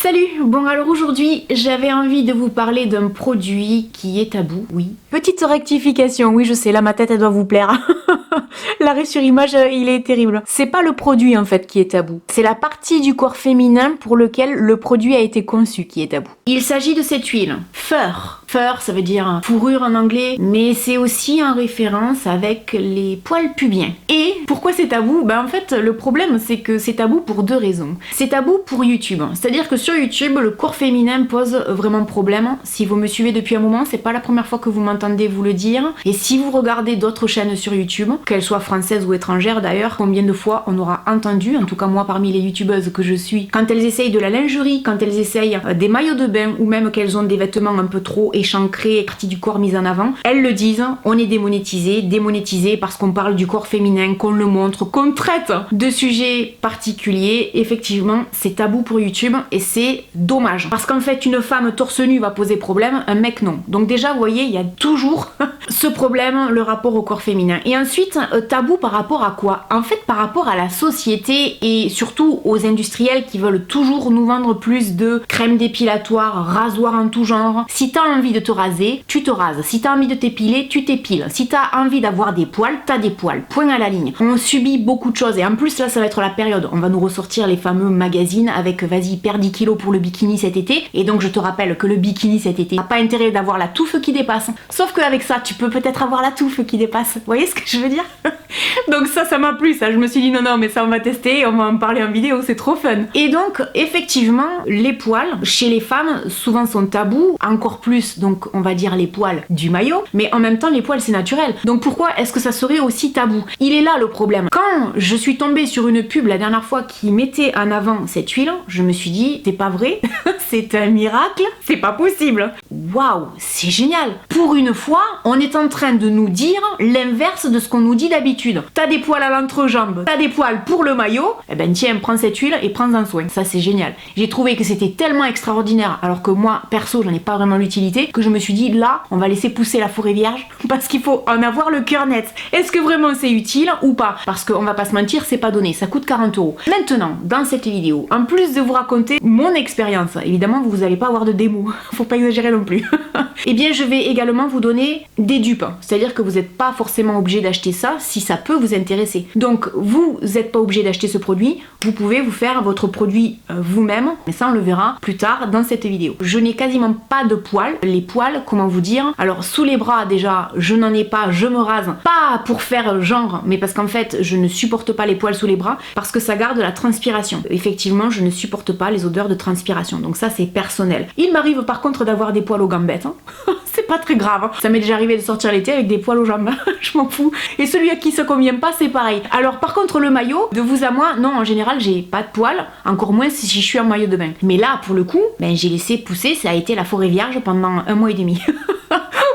Salut! Bon alors aujourd'hui j'avais envie de vous parler d'un produit qui est tabou, oui. Petite rectification, oui je sais, là ma tête elle doit vous plaire. L'arrêt sur image il est terrible. C'est pas le produit en fait qui est tabou, c'est la partie du corps féminin pour lequel le produit a été conçu qui est tabou. Il s'agit de cette huile, fur. Fur ça veut dire fourrure en anglais, mais c'est aussi en référence avec les poils pubiens. Et pourquoi c'est tabou? En fait le problème c'est que c'est tabou pour deux raisons. C'est tabou pour YouTube, c'est-à-dire que sur YouTube, le corps féminin pose vraiment problème. Si vous me suivez depuis un moment, c'est pas la première fois que vous m'entendez vous le dire. Et si vous regardez d'autres chaînes sur YouTube, qu'elles soient françaises ou étrangères d'ailleurs, combien de fois on aura entendu, en tout cas moi parmi les youtubeuses que je suis, quand elles essayent de la lingerie, quand elles essayent des maillots de bain ou même qu'elles ont des vêtements un peu trop échancrés, partie du corps mise en avant, elles le disent, on est démonétisé parce qu'on parle du corps féminin, qu'on le montre, qu'on traite de sujets particuliers. Effectivement, c'est tabou pour YouTube et c'est dommage. Parce qu'en fait, une femme torse nu va poser problème, un mec non. Donc déjà, vous voyez, il y a toujours ce problème, le rapport au corps féminin. Et ensuite, tabou par rapport à quoi? En fait, par rapport à la société et surtout aux industriels qui veulent toujours nous vendre plus de crème dépilatoire, rasoir en tout genre. Si t'as envie de te raser, tu te rases. Si t'as envie de t'épiler, tu t'épiles. Si t'as envie d'avoir des poils, t'as des poils. Point à la ligne. On subit beaucoup de choses et en plus là, ça va être la période. On va nous ressortir les fameux magazines avec vas-y, perds 10 kilos pour le bikini cet été. Et donc je te rappelle que le bikini cet été, t'as pas intérêt d'avoir la touffe qui dépasse. Sauf qu'avec ça, tu peux peut-être avoir la touffe qui dépasse. Vous voyez ce que je veux dire? Donc ça m'a plu, ça. Je me suis dit non, mais ça on va tester, on va en parler en vidéo, c'est trop fun. Et donc, effectivement, les poils, chez les femmes, souvent sont tabous. Encore plus, donc on va dire les poils du maillot. Mais en même temps, les poils c'est naturel. Donc pourquoi est-ce que ça serait aussi tabou? Il est là le problème. Quand je suis tombée sur une pub la dernière fois qui mettait en avant cette huile, je me suis dit, c'est pas vrai, c'est un miracle, c'est pas possible. Waouh, c'est génial. Pour une fois, on est en train de nous dire l'inverse de ce qu'on nous dit d'habitude. T'as des poils à l'entrejambe, t'as des poils pour le maillot, eh ben tiens, prends cette huile et prends-en soin. Ça c'est génial. J'ai trouvé que c'était tellement extraordinaire, alors que moi, perso, j'en ai pas vraiment l'utilité, que je me suis dit, là, on va laisser pousser la forêt vierge, parce qu'il faut en avoir le cœur net. Est-ce que vraiment c'est utile ou pas? Parce qu'on va pas se mentir, c'est pas donné, ça coûte 40 €. Maintenant, dans cette vidéo, en plus de vous raconter mon expérience, évidemment, vous allez pas avoir de démo, faut pas exagérer non plus. Eh bien, je vais également vous donner des dupes, c'est-à-dire que vous n'êtes pas forcément obligé d'acheter ça si ça peut vous intéresser. Donc, vous n'êtes pas obligé d'acheter ce produit, vous pouvez vous faire votre produit vous-même, mais ça on le verra plus tard dans cette vidéo. Je n'ai quasiment pas de poils. Les poils, comment vous dire? Alors, sous les bras déjà, je n'en ai pas, je me rase, pas pour faire genre, mais parce qu'en fait, je ne supporte pas les poils sous les bras, parce que ça garde la transpiration. Effectivement, je ne supporte pas les odeurs de transpiration, donc ça c'est personnel. Il m'arrive par contre d'avoir des poils aux gambettes, hein. C'est pas très grave, hein. Ça m'est déjà arrivé de sortir l'été avec des poils aux jambes, je m'en fous. Et celui à qui ça convient pas, c'est pareil. Alors par contre le maillot, de vous à moi, non, en général j'ai pas de poils, encore moins si je suis en maillot de bain. Mais là, pour le coup, j'ai laissé pousser, ça a été la forêt vierge pendant 1 mois et demi.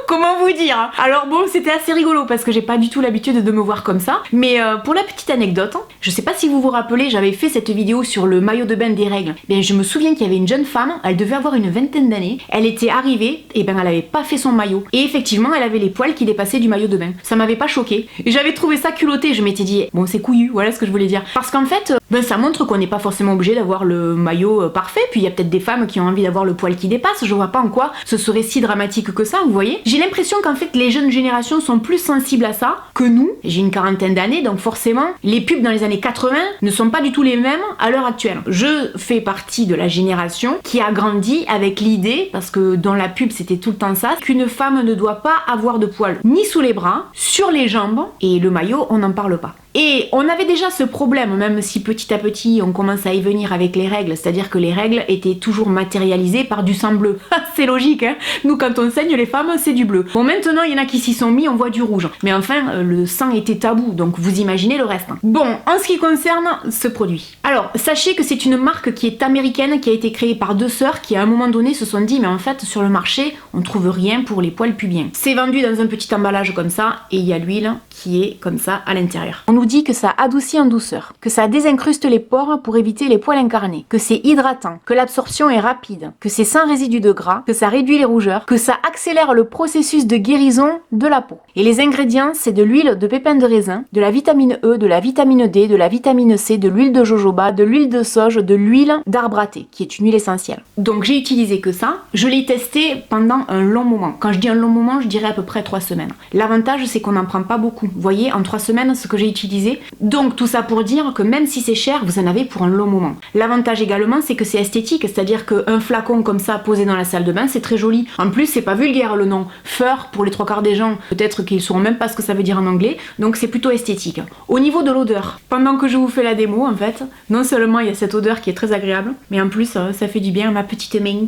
Comment vous dire? Alors bon, c'était assez rigolo parce que j'ai pas du tout l'habitude de me voir comme ça. Mais pour la petite anecdote, je sais pas si vous vous rappelez, j'avais fait cette vidéo sur le maillot de bain des règles. Je me souviens qu'il y avait une jeune femme, elle devait avoir une vingtaine d'années. Elle était arrivée, et elle avait pas fait son maillot. Et effectivement, elle avait les poils qui dépassaient du maillot de bain. Ça m'avait pas choqué. Et j'avais trouvé ça culotté. Je m'étais dit, bon, c'est couillu, voilà ce que je voulais dire. Parce qu'en fait, ça montre qu'on n'est pas forcément obligé d'avoir le maillot parfait. Puis il y a peut-être des femmes qui ont envie d'avoir le poil qui dépasse. Je vois pas en quoi ce serait si dramatique que ça, vous voyez. J'ai l'impression qu'en fait les jeunes générations sont plus sensibles à ça que nous. J'ai une quarantaine d'années, donc forcément les pubs dans les années 80 ne sont pas du tout les mêmes à l'heure actuelle. Je fais partie de la génération qui a grandi avec l'idée, parce que dans la pub c'était tout le temps ça, qu'une femme ne doit pas avoir de poils ni sous les bras, sur les jambes, et le maillot on n'en parle pas. Et on avait déjà ce problème, même si petit à petit on commence à y venir avec les règles, c'est-à-dire que les règles étaient toujours matérialisées par du sang bleu. C'est logique, hein. Nous quand on saigne les femmes c'est du bleu. Bon, maintenant il y en a qui s'y sont mis, on voit du rouge. Mais enfin, le sang était tabou, donc vous imaginez le reste. Bon, en ce qui concerne ce produit. Alors, sachez que c'est une marque qui est américaine, qui a été créée par 2 sœurs qui à un moment donné se sont dit mais en fait sur le marché on trouve rien pour les poils pubiens. C'est vendu dans un petit emballage comme ça et il y a l'huile qui est comme ça à l'intérieur. On nous dit que ça adoucit en douceur, que ça désincruste les pores pour éviter les poils incarnés, que c'est hydratant, que l'absorption est rapide, que c'est sans résidus de gras, que ça réduit les rougeurs, que ça accélère le processus de guérison de la peau. Et les ingrédients, c'est de l'huile de pépins de raisin, de la vitamine E, de la vitamine D, de la vitamine C, de l'huile de jojoba, de l'huile de sauge, de l'huile d'arbre à thé, qui est une huile essentielle. Donc j'ai utilisé que ça. Je l'ai testé pendant un long moment. Quand je dis un long moment, je dirais à peu près 3 semaines. L'avantage, c'est qu'on n'en prend pas beaucoup. Vous voyez, en 3 semaines, ce que j'ai utilisé. Donc tout ça pour dire que même si c'est cher, vous en avez pour un long moment. L'avantage également, c'est que c'est esthétique, c'est-à-dire qu'un flacon comme ça posé dans la salle de bain, c'est très joli. En plus, c'est pas vulgaire le nom. Fur, pour les 3/4 des gens, peut-être qu'ils sauront même pas ce que ça veut dire en anglais, donc c'est plutôt esthétique. Au niveau de l'odeur, pendant que je vous fais la démo, en fait, non seulement il y a cette odeur qui est très agréable, mais en plus ça fait du bien à ma petite main.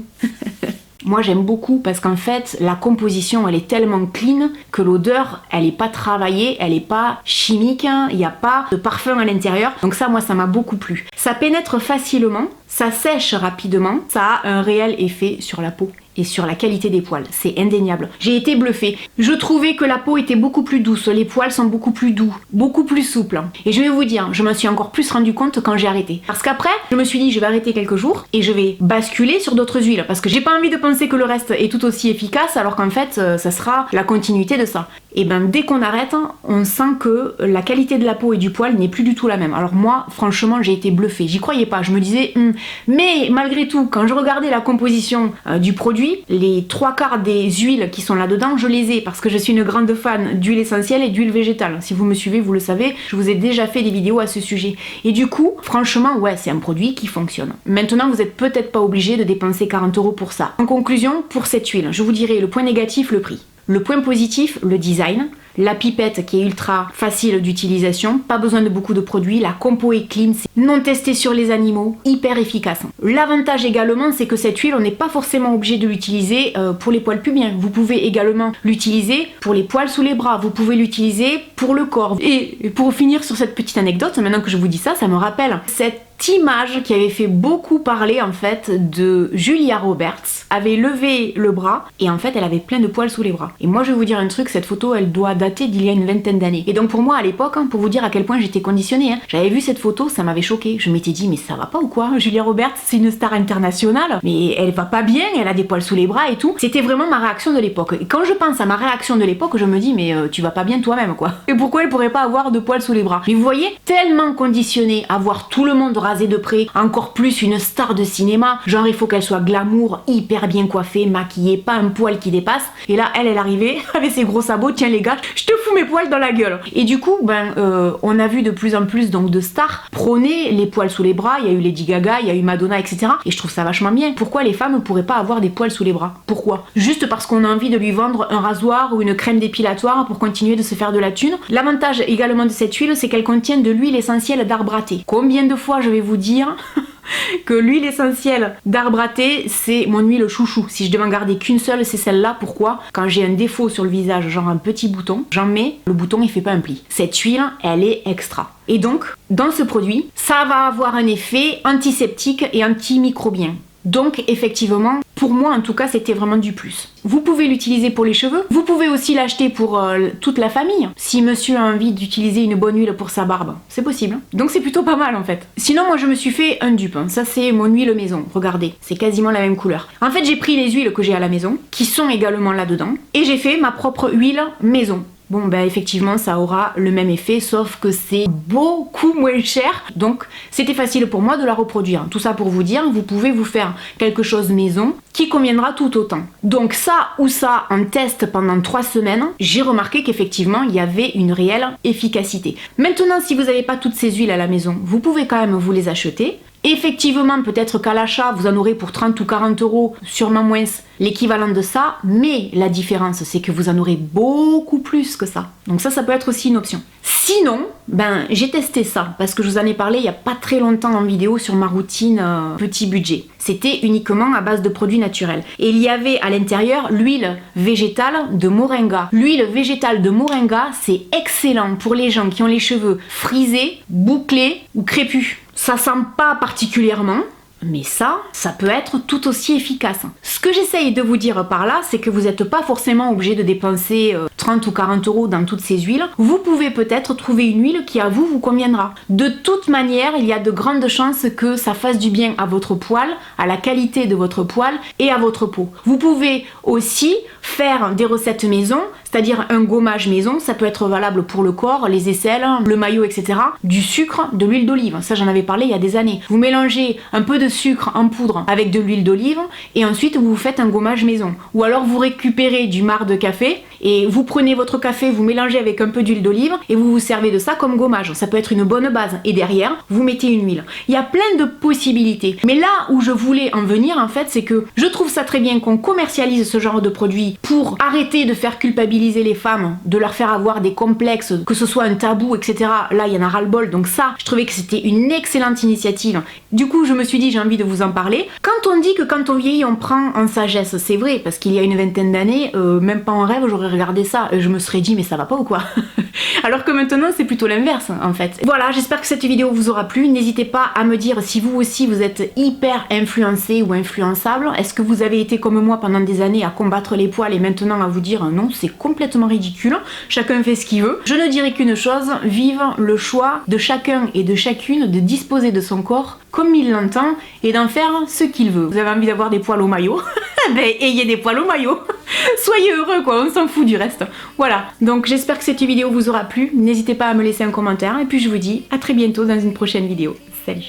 Moi j'aime beaucoup parce qu'en fait la composition elle est tellement clean que l'odeur elle est pas travaillée, elle est pas chimique, il n'y a pas de parfum à l'intérieur, donc ça moi ça m'a beaucoup plu. Ça pénètre facilement, ça sèche rapidement, ça a un réel effet sur la peau et sur la qualité des poils, c'est indéniable. J'ai été bluffée. Je trouvais que la peau était beaucoup plus douce, les poils sont beaucoup plus doux, beaucoup plus souples. Et je vais vous dire, je m'en suis encore plus rendu compte quand j'ai arrêté. Parce qu'après, je me suis dit je vais arrêter quelques jours et je vais basculer sur d'autres huiles parce que j'ai pas envie de penser que le reste est tout aussi efficace alors qu'en fait ça sera la continuité de ça. Et ben dès qu'on arrête, on sent que la qualité de la peau et du poil n'est plus du tout la même. Alors moi, franchement, j'ai été bluffée. J'y croyais pas. Je me disais, mais malgré tout, quand je regardais la composition du produit, les 3/4 des huiles qui sont là-dedans, je les ai parce que je suis une grande fan d'huile essentielle et d'huile végétale. Si vous me suivez, vous le savez, je vous ai déjà fait des vidéos à ce sujet. Et du coup, franchement, ouais, c'est un produit qui fonctionne. Maintenant, vous n'êtes peut-être pas obligé de dépenser 40 € pour ça. En conclusion, pour cette huile, je vous dirais le point négatif, le prix. Le point positif, le design. La pipette qui est ultra facile d'utilisation, pas besoin de beaucoup de produits, la compo est clean, c'est non testé sur les animaux, hyper efficace. L'avantage également, c'est que cette huile, on n'est pas forcément obligé de l'utiliser pour les poils pubiens. Vous pouvez également l'utiliser pour les poils sous les bras, vous pouvez l'utiliser pour le corps. Et pour finir sur cette petite anecdote, maintenant que je vous dis ça, ça me rappelle cette image qui avait fait beaucoup parler en fait de Julia Roberts, avait levé le bras et en fait elle avait plein de poils sous les bras. Et moi je vais vous dire un truc, cette photo elle doit dater d'il y a une vingtaine d'années. Et donc pour moi à l'époque, pour vous dire à quel point j'étais conditionnée, j'avais vu cette photo, ça m'avait choquée. Je m'étais dit mais ça va pas ou quoi? Julia Roberts c'est une star internationale, mais elle va pas bien, elle a des poils sous les bras et tout. C'était vraiment ma réaction de l'époque. Et quand je pense à ma réaction de l'époque, je me dis mais tu vas pas bien toi-même quoi. Et pourquoi elle pourrait pas avoir de poils sous les bras? Mais vous voyez, tellement conditionnée à voir tout le monde rasé de près, encore plus une star de cinéma, genre il faut qu'elle soit glamour, hyper bien coiffée, maquillée, pas un poil qui dépasse. Et là elle arrivait avec ses gros sabots, tiens les gars, je te fous mes poils dans la gueule. Et du coup on a vu de plus en plus donc de stars prôner les poils sous les bras. Il y a eu Lady Gaga, il y a eu Madonna, etc. Et je trouve ça vachement bien. Pourquoi les femmes ne pourraient pas avoir des poils sous les bras? Pourquoi? Juste parce qu'on a envie de lui vendre un rasoir ou une crème dépilatoire pour continuer de se faire de la thune. L'avantage également de cette huile, c'est qu'elle contient de l'huile essentielle d'arbre à thé. Combien de fois je vais vous dire que l'huile essentielle d'arbre à thé c'est mon huile chouchou. Si je devais en garder qu'une seule, c'est celle-là. Pourquoi? Quand j'ai un défaut sur le visage, genre un petit bouton, j'en mets, le bouton il fait pas un pli. Cette huile, elle est extra. Et donc, dans ce produit, ça va avoir un effet antiseptique et antimicrobien. Donc effectivement, pour moi en tout cas, c'était vraiment du plus. Vous pouvez l'utiliser pour les cheveux, vous pouvez aussi l'acheter pour toute la famille. Si monsieur a envie d'utiliser une bonne huile pour sa barbe, c'est possible. Donc c'est plutôt pas mal en fait. Sinon moi je me suis fait un dupe, ça c'est mon huile maison, regardez, c'est quasiment la même couleur. En fait j'ai pris les huiles que j'ai à la maison, qui sont également là-dedans, et j'ai fait ma propre huile maison. Bon ben effectivement ça aura le même effet sauf que c'est beaucoup moins cher, donc c'était facile pour moi de la reproduire. Tout ça pour vous dire, vous pouvez vous faire quelque chose maison qui conviendra tout autant. Donc ça ou ça en test pendant 3 semaines, j'ai remarqué qu'effectivement il y avait une réelle efficacité. Maintenant si vous n'avez pas toutes ces huiles à la maison, vous pouvez quand même vous les acheter. Effectivement, peut-être qu'à l'achat, vous en aurez pour 30 ou 40 €, sûrement moins, l'équivalent de ça, mais la différence, c'est que vous en aurez beaucoup plus que ça. Donc ça peut être aussi une option. Sinon, j'ai testé ça, parce que je vous en ai parlé il n'y a pas très longtemps en vidéo sur ma routine petit budget. C'était uniquement à base de produits naturels. Et il y avait à l'intérieur l'huile végétale de moringa. L'huile végétale de moringa, c'est excellent pour les gens qui ont les cheveux frisés, bouclés ou crépus. Ça sent pas particulièrement, mais ça peut être tout aussi efficace. Ce que j'essaye de vous dire par là, c'est que vous n'êtes pas forcément obligé de dépenser 30 ou 40 € dans toutes ces huiles, vous pouvez peut-être trouver une huile qui à vous conviendra. De toute manière, il y a de grandes chances que ça fasse du bien à votre poil, à la qualité de votre poil et à votre peau. Vous pouvez aussi faire des recettes maison, c'est-à-dire un gommage maison, ça peut être valable pour le corps, les aisselles, le maillot, etc. Du sucre, de l'huile d'olive, ça j'en avais parlé il y a des années. Vous mélangez un peu de sucre en poudre avec de l'huile d'olive et ensuite vous faites un gommage maison. Ou alors vous récupérez du marc de café et vous prenez votre café, vous mélangez avec un peu d'huile d'olive et vous vous servez de ça comme gommage. Ça peut être une bonne base. Et derrière, vous mettez une huile. Il y a plein de possibilités. Mais là où je voulais en venir, en fait, c'est que je trouve ça très bien qu'on commercialise ce genre de produit pour arrêter de faire culpabiliser les femmes, de leur faire avoir des complexes, que ce soit un tabou, etc. Là, il y en a ras-le-bol. Donc ça, je trouvais que c'était une excellente initiative. Du coup, je me suis dit, j'ai envie de vous en parler. Quand on dit que quand on vieillit, on prend en sagesse, c'est vrai, parce qu'il y a une vingtaine d'années, même pas en rêve, j'aurais regardé ça et je me serais dit, mais ça va pas ou quoi? Alors que maintenant, c'est plutôt l'inverse, en fait. Voilà, j'espère que cette vidéo vous aura plu. N'hésitez pas à me dire si vous aussi, vous êtes hyper influencé ou influençable. Est-ce que vous avez été comme moi pendant des années à combattre les poils et maintenant à vous dire non, c'est complètement ridicule. Chacun fait ce qu'il veut. Je ne dirai qu'une chose, vive le choix de chacun et de chacune de disposer de son corps comme il l'entend et d'en faire ce qu'il veut. Vous avez envie d'avoir des poils au maillot? Ben, ayez des poils au maillot. Soyez heureux quoi, on s'en fout du reste. Voilà, donc j'espère que cette vidéo vous aura plu. N'hésitez pas à me laisser un commentaire et puis je vous dis à très bientôt dans une prochaine vidéo. Salut!